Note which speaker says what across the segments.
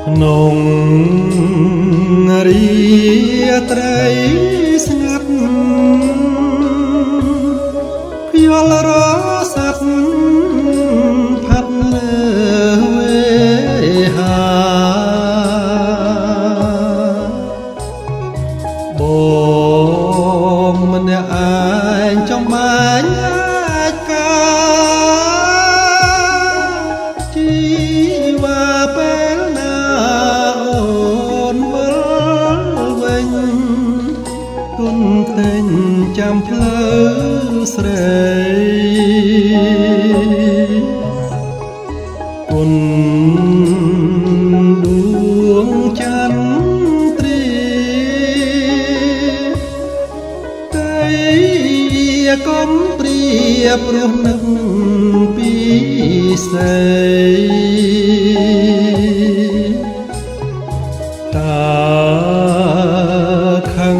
Speaker 1: ក្នុងរាត្រីស្ងាត់ខ្យល់រសាត់ផាត់លើវេហាបងម្នាក់ឯងចំបាញ់អាចការជីវ៉ាពេលណាអូនវិលវិញគុណតែងចាំផ្លូវស្រីគុណដួងចន្ទ្រាតែកុំព្រៀបរស់នឹកពីស្រីតើខឹង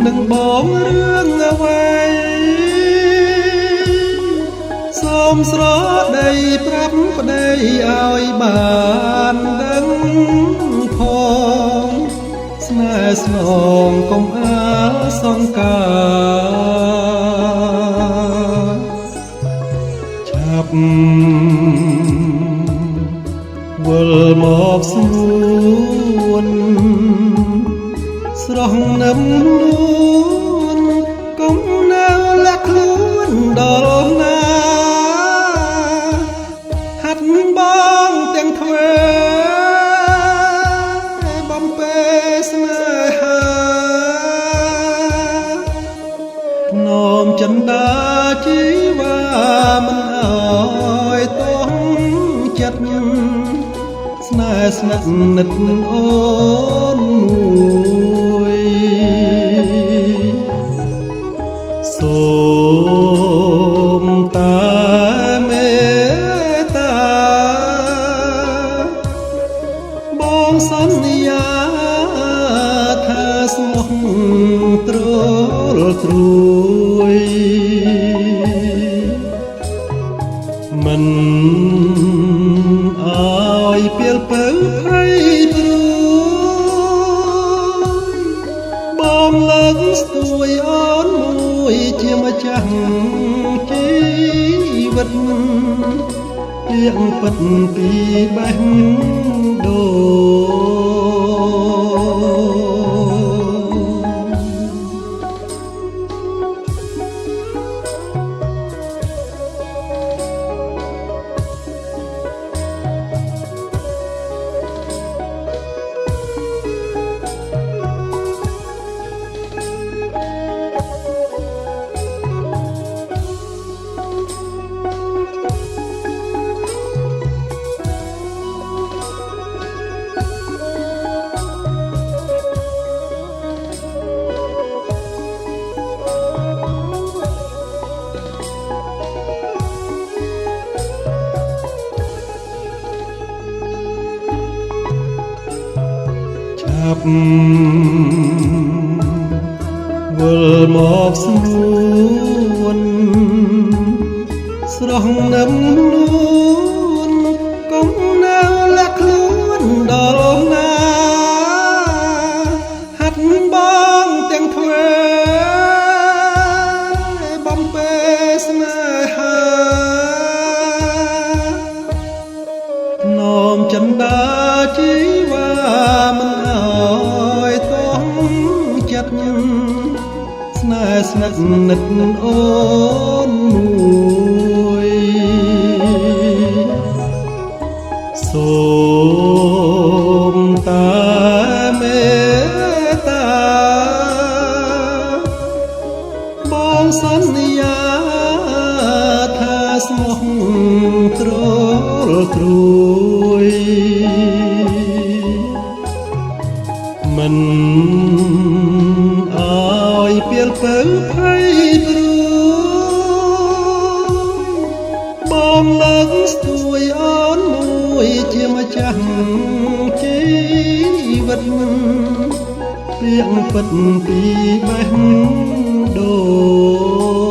Speaker 1: នឹងបងរឿងអ្វីសូមស្រដីប្រាប់ប្តីឲ្យបានដឹងផងស្នេហ៍ស្នងកុំអាលសង្ការឆាប់វិលមកស្នួនស្រស់នឹមនួនកុំនៅលាក់ខ្លួនដល់ណាហាត់បងទាំងទ្វេបំពេស្នេហានោមចិន្តាជីវ៉ាមិនអើយទងចិត្តស្នេហ៍ស្និទ្ធនិតអូនមួយសូមតែមេត្តាបងសន្យាថាស្មោះទ្រលទ្រួយមិនអើយពីលពៅភ័យព្រួយបងលើកស្ទួយអូនមួយជាម្ចាស់ជីវិតទៀងពិតពីបេះដូវិលមកស្នួនស្រស់នឹមនួនកុំនៅលាក់ខ្លួនដល់ណាហាត់បងទាំងទ្វេបំពេស្នេហានោមចិន្តាជីវ៉ាមិនអើយទងចិត្តស្នេហ៍ស្និទ្ធនិតអូនមួយសូមតែមេត្តាបងសន្យាថាស្មោះទ្រលទ្រួយមិនអើយពីលពៅភ័យព្រួយបងលើកស្ទួយអូនមួយជាម្ចាស់ជីវិតទៀងពិតពីបេះដូង